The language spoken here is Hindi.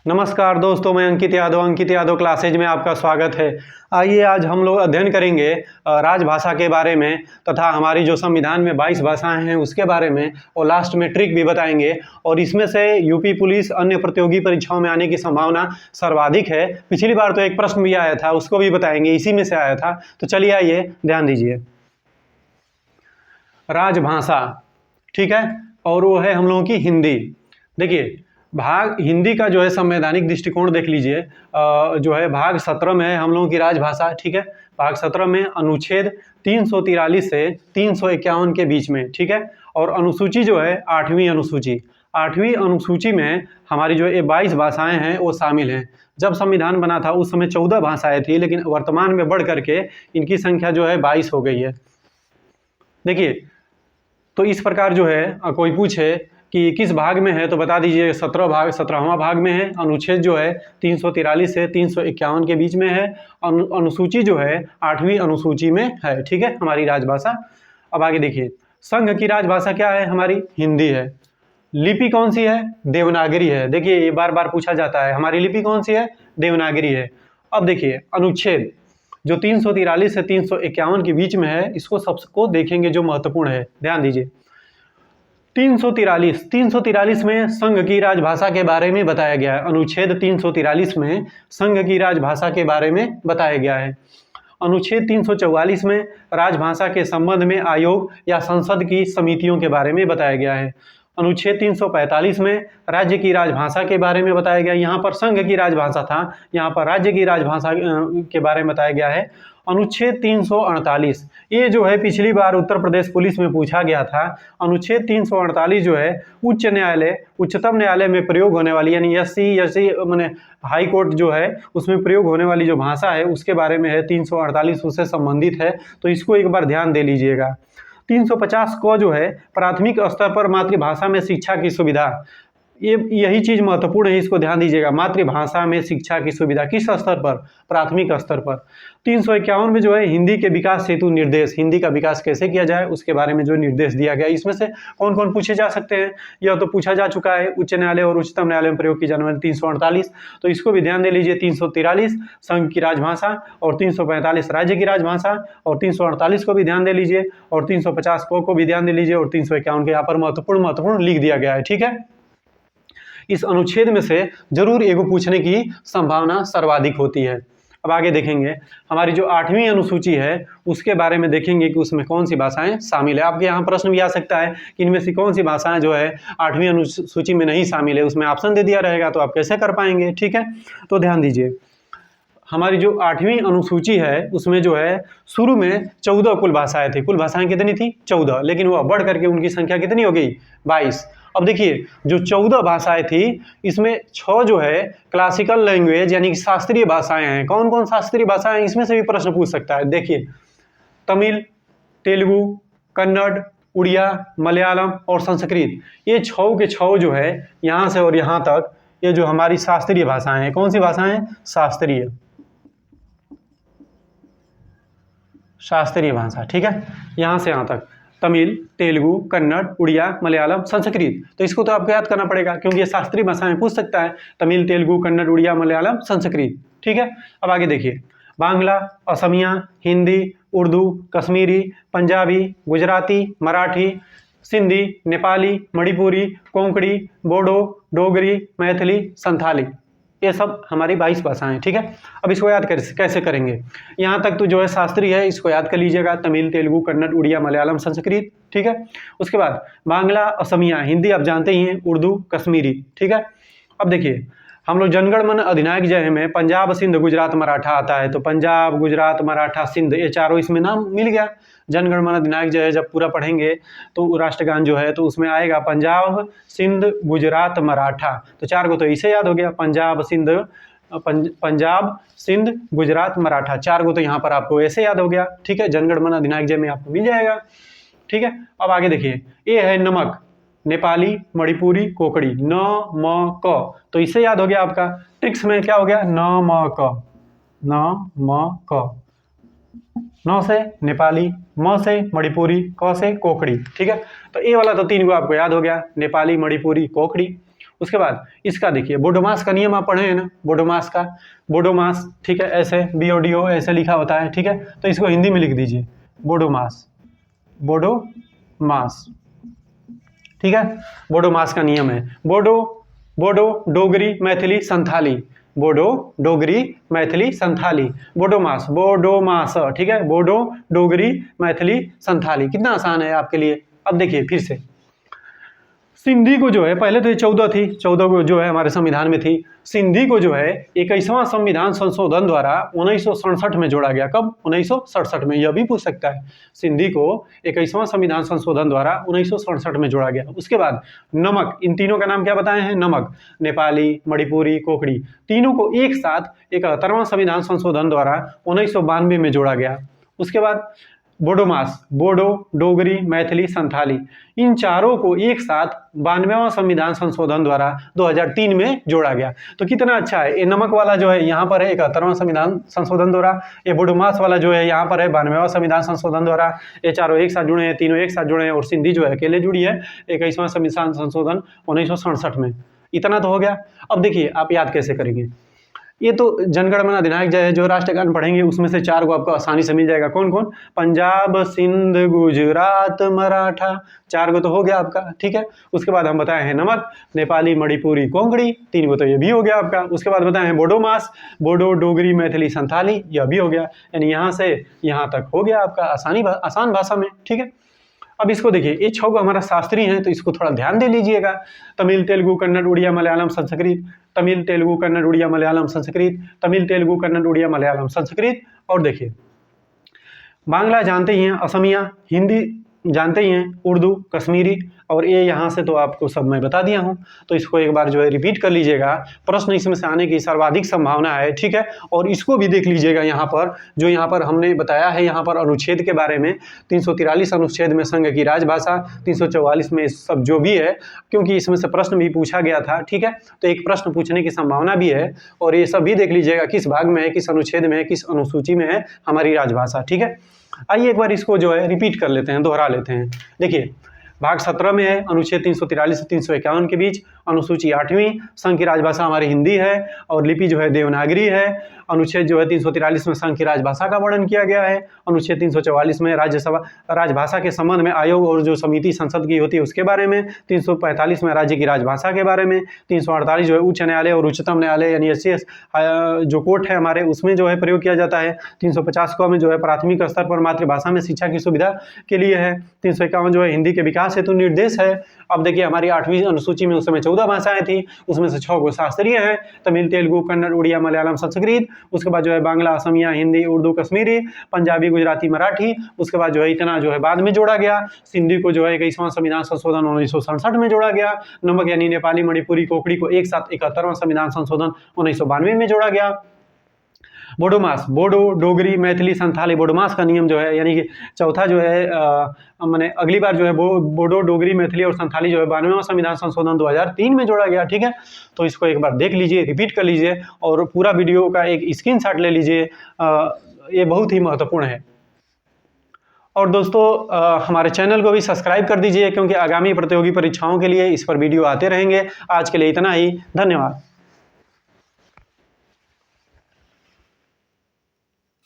नमस्कार दोस्तों, मैं अंकित यादव क्लासेज में आपका स्वागत है। आइए आज हम लोग अध्ययन करेंगे राजभाषा के बारे में तथा हमारी जो संविधान में 22 भाषाएं हैं उसके बारे में, और लास्ट में ट्रिक भी बताएंगे। और इसमें से यूपी पुलिस अन्य प्रतियोगी परीक्षाओं में आने की संभावना सर्वाधिक है। पिछली बार तो एक प्रश्न भी आया था, उसको भी बताएंगे, इसी में से आया था। तो चलिए आइए ध्यान दीजिए। राजभाषा, ठीक है, और वो है हम लोगों की हिंदी। देखिए भाग हिंदी का जो है संवैधानिक दृष्टिकोण देख लीजिए। जो है भाग 17 में है हम लोगों की राजभाषा, ठीक है। भाग 17 में अनुच्छेद 343 से 351 के बीच में, ठीक है। और अनुसूची जो है 8वीं अनुसूची में हमारी जो ये 22 भाषाएं हैं वो शामिल हैं। जब संविधान बना था उस समय 14 भाषाएं थी, लेकिन वर्तमान में बढ़ करके इनकी संख्या जो है 22 हो गई है। देखिए, तो इस प्रकार जो है कोई पूछे कि किस भाग में है तो बता दीजिए 17वां भाग में है। अनुच्छेद जो है 343 से 351 के बीच में है। अनुसूची जो है 8वीं अनुसूची में है, ठीक है, हमारी राजभाषा। अब आगे देखिए, संघ की राजभाषा क्या है? हमारी हिंदी है। लिपि कौन सी है? देवनागरी है। देखिए ये बार बार पूछा जाता है, हमारी लिपि कौन सी है? देवनागरी है। अब देखिए अनुच्छेद जो 343 से 351 के बीच में है, इसको सबको देखेंगे जो महत्वपूर्ण है, ध्यान दीजिए। 343 में संघ की राजभाषा के बारे में बताया गया है। अनुच्छेद 343 में संघ की राजभाषा के बारे में बताया गया है। अनुच्छेद 344 में राजभाषा के संबंध में आयोग या संसद की समितियों के बारे में बताया गया है। अनुच्छेद 345 में राज्य की राजभाषा के बारे में बताया गया। यहाँ पर संघ की राजभाषा था, यहाँ पर राज्य की राजभाषा के बारे में बताया गया है। अनुच्छेद 348 ये जो है पिछली बार उत्तर प्रदेश पुलिस में पूछा गया था। अनुच्छेद 348 जो है उच्चतम न्यायालय में प्रयोग होने वाली, यानी एससी माने हाई कोर्ट जो है उसमें प्रयोग होने वाली जो भाषा है उसके बारे में है। 348 उससे संबंधित है, तो इसको एक बार ध्यान दे लीजिएगा। 350 को जो है प्राथमिक स्तर पर मातृभाषा में शिक्षा की सुविधा, यही चीज महत्वपूर्ण है, इसको ध्यान दीजिएगा। मातृभाषा में शिक्षा की सुविधा किस स्तर पर? प्राथमिक स्तर पर। 351 में जो है हिंदी के विकास हेतु निर्देश, हिंदी का विकास कैसे किया जाए उसके बारे में जो निर्देश दिया गया। इसमें से कौन कौन पूछे जा सकते हैं? यह तो पूछा जा चुका है, उच्च न्यायालय और उच्चतम न्यायालय में प्रयोग की जाने वाली 348, तो इसको भी ध्यान दे लीजिए। 343 संघ की राजभाषा, और 345 राज्य की राजभाषा, और 348 को भी ध्यान दे लीजिए, और 350 को भी ध्यान दे लीजिए, और 351 के यहाँ पर महत्वपूर्ण लिख दिया गया है, ठीक है। इस अनुच्छेद में से जरूर एगो पूछने की संभावना सर्वाधिक होती है। अब आगे देखेंगे हमारी जो 8वीं अनुसूची है उसके बारे में देखेंगे कि उसमें कौन सी भाषाएं शामिल है। आपके यहाँ प्रश्न भी आ सकता है कि इनमें से कौन सी भाषाएं जो है 8वीं अनुसूची में नहीं शामिल है, उसमें ऑप्शन दे दिया रहेगा तो आप कैसे कर पाएंगे, ठीक है। तो ध्यान दीजिए, हमारी जो 8वीं अनुसूची है उसमें जो है शुरू में 14 कुल भाषाएं थी। कुल भाषाएं कितनी थी? 14, लेकिन वह बढ़ करके उनकी संख्या कितनी हो गई? 22। अब देखिए जो 14 भाषाएं थी इसमें 6 जो है क्लासिकल लैंग्वेज यानी कि शास्त्रीय भाषाएं हैं। कौन कौन शास्त्रीय भाषाएं? इसमें से भी प्रश्न पूछ सकता है। देखिए तमिल, तेलुगु, कन्नड़, उड़िया, मलयालम और संस्कृत, ये 6 के 6 जो है यहाँ से और यहाँ तक ये जो हमारी शास्त्रीय भाषाएं हैं। कौन सी भाषाएं? शास्त्रीय भाषा, ठीक है। यहाँ से यहाँ तक तमिल, तेलुगु, कन्नड़, उड़िया, मलयालम, संस्कृत। तो इसको तो आपको याद करना पड़ेगा क्योंकि ये शास्त्रीय भाषाएं पूछ सकता है। तमिल, तेलुगु, कन्नड़, उड़िया, मलयालम, संस्कृत, ठीक है। अब आगे देखिए, बांग्ला, असमिया, हिंदी, उर्दू, कश्मीरी, पंजाबी, गुजराती, मराठी, सिंधी, नेपाली, मणिपुरी, कोंकणी, बोडो, डोगरी, मैथिली, संथाली, ये सब हमारी 22 भाषाएं, ठीक है। अब इसको याद कैसे करेंगे? यहाँ तक तो जो है शास्त्रीय है, इसको याद कर लीजिएगा, तमिल, तेलुगु, कन्नड़, उड़िया, मलयालम, संस्कृत, ठीक है। उसके बाद बांग्ला, असमिया, हिंदी आप जानते ही हैं, उर्दू, कश्मीरी, ठीक है। अब देखिए हम लोग जनगण मन अधिनायक जय में पंजाब, सिंध, गुजरात, मराठा आता है, तो पंजाब, गुजरात, मराठा, सिंध, ये चारों इसमें नाम मिल गया। जनगण मन अधिनायक जय जब पूरा पढ़ेंगे तो राष्ट्रगान जो है तो उसमें आएगा पंजाब, सिंध, गुजरात, मराठा, तो 4 को तो इसे याद हो गया, पंजाब, सिंध, गुजरात, मराठा, 4 को तो यहाँ पर आपको ऐसे याद हो गया, ठीक है। जनगण मन अधिनायक जय में आपको मिल जाएगा, ठीक है। अब आगे देखिए, ये है नमक, नेपाली, मणिपुरी, कोंकणी, न म क, तो इससे याद हो गया आपका। ट्रिक्स में क्या हो गया? न म क, न से नेपाली, म से मणिपुरी, क से कोंकणी, ठीक है। तो ये वाला तो 3 को आपको याद हो गया, नेपाली, मणिपुरी, कोंकणी। उसके बाद इसका देखिए बोडोमास का नियम आप पढ़े हैं ना, बोडोमास का, बोडोमास, ठीक है, ऐसे BODO ऐसे लिखा होता है, ठीक है, तो इसको हिंदी में लिख दीजिए बोडोमास, बोडोमास, ठीक है, बोडोमास का नियम है। बोडो, बोडो डोगरी मैथिली संथाली, बोडो डोगरी मैथिली संथाली, बोडोमास, बोडोमास, ठीक है, बोडो डोगरी मैथिली संथाली। कितना आसान है आपके लिए। अब देखिए फिर से सिंधी को जो है, पहले तो ये 14 थी, 14 को जो है हमारे संविधान में थी। सिंधी को जो है 21वां संविधान संशोधन द्वारा 1967 में जोड़ा गया। कब? 1967 में। यह भी पूछ सकता है, सिंधी को 21वां संविधान संशोधन द्वारा 1967 में जोड़ा गया। उसके बाद नमक, इन तीनों का नाम क्या बताए हैं? नमक, नेपाली, मणिपुरी, कोकड़ी, तीनों को एक साथ 71वां संविधान संशोधन द्वारा 1992 में जोड़ा गया। उसके बाद बोडोमास, बोडो डोगरी मैथिली संथाली, इन चारों को एक साथ 92वां संविधान संशोधन द्वारा 2003 में जोड़ा गया। तो कितना अच्छा है, ये नमक वाला जो है यहाँ पर है 71वां संविधान संशोधन द्वारा, ये बोडोमास वाला जो है यहाँ पर है 92वां संविधान संशोधन द्वारा। ये चारों एक साथ जुड़े हैं, तीनों एक साथ जुड़े हैं, और सिंधी जो है अकेले जुड़ी है 21वां संविधान संशोधन 1967 में। इतना तो हो गया। अब देखिए आप याद कैसे करेंगे। ये तो जनगणमन अधिनायक जय जो राष्ट्रगान पढ़ेंगे उसमें से 4 को आपको आसानी से मिल जाएगा। कौन कौन? पंजाब, सिंध, गुजरात, मराठा, 4 को तो हो गया आपका, ठीक है। उसके बाद हम बताए हैं नमक, नेपाली, मणिपुरी, कोंकणी, 3 को तो ये भी हो गया आपका। उसके बाद बताए हैं बोडोमास, बोडो डोगरी मैथिली संथाली, यह भी हो गया। यानी यहाँ से यहाँ तक हो गया आपका आसान भाषा में, ठीक है। अब इसको देखिए, ये 6 को हमारा शास्त्रीय है तो इसको थोड़ा ध्यान दे लीजिएगा। तमिल, तेलुगु, कन्नड़, उड़िया, मलयालम, संस्कृत, तमिल, तेलुगु, कन्नड़, उड़िया, मलयालम, संस्कृत, तमिल, तेलुगु, कन्नड़, उड़िया, मलयालम, संस्कृत। और देखिए बांग्ला जानते ही हैं, असमिया, हिंदी जानते ही हैं, उर्दू, कश्मीरी, और ये यहाँ से तो आपको सब मैं बता दिया हूँ। तो इसको एक बार जो है रिपीट कर लीजिएगा, प्रश्न इसमें से आने की सर्वाधिक संभावना है, ठीक है। और इसको भी देख लीजिएगा यहाँ पर, जो यहाँ पर हमने बताया है यहाँ पर अनुच्छेद के बारे में, 343 अनुच्छेद में संघ की राजभाषा, 344 में सब जो भी है, क्योंकि इसमें से प्रश्न भी पूछा गया था, ठीक है। तो एक प्रश्न पूछने की संभावना भी है, और ये सब भी देख लीजिएगा किस भाग में है, किस अनुच्छेद में है, किस अनुसूची में है हमारी राजभाषा, ठीक है। आइए एक बार इसको जो है रिपीट कर लेते हैं, दोहरा लेते हैं। देखिए भाग 17 में है, अनुच्छेद 343 से 351 के बीच, अनुसूची 8वीं, संघ की राजभाषा हमारी हिंदी है और लिपि जो है देवनागरी है। अनुच्छेद जो है 343 में संघ की राजभाषा का वर्णन किया गया है। अनुच्छेद 344 में राज्यसभा राजभाषा के संबंध में आयोग और जो समिति संसद की होती है उसके बारे में। 345 में राज्य की राजभाषा के बारे में। 348 जो है उच्च न्यायालय और उच्चतम न्यायालय यानी एससीएस जो कोर्ट है हमारे उसमें जो है प्रयोग किया जाता है। 350 में जो है प्राथमिक स्तर पर मातृभाषा में शिक्षा की सुविधा के लिए है। 351 जो है हिंदी के विकास हेतु निर्देश है। अब देखिए हमारी 8वीं अनुसूची में उस समय 14 भाषाएं थी, उसमें से 6 को शास्त्रीय है, तमिल, तेलुगु, कन्नड़, उड़िया, मलयालम, संस्कृत। उसके बाद जो है बांग्ला, असमिया, हिंदी, उर्दू, कश्मीरी, पंजाबी, गुजराती, मराठी। उसके बाद जो है इतना जो है बाद में जोड़ा गया। सिंधी को जो है 21वां संविधान संशोधन 1967 में जोड़ा गया। नमक यानी नेपाली, मणिपुरी, कोकड़ी को एक साथ 71वां संविधान संशोधन 1992 में जोड़ा गया। बोडोमास, बोडो डोगरी मैथिली संथाली, बोडोमास का नियम जो है यानी कि चौथा जो है मैंने अगली बार जो है बोडो डोगरी मैथिली और संथाली जो है 92वां संविधान संशोधन 2003 में जोड़ा गया, ठीक है। तो इसको एक बार देख लीजिए, रिपीट कर लीजिए और पूरा वीडियो का एक स्क्रीनशॉट ले लीजिए, ये बहुत ही महत्वपूर्ण है। और दोस्तों हमारे चैनल को भी सब्सक्राइब कर दीजिए क्योंकि आगामी प्रतियोगी परीक्षाओं के लिए इस पर वीडियो आते रहेंगे। आज के लिए इतना ही, धन्यवाद।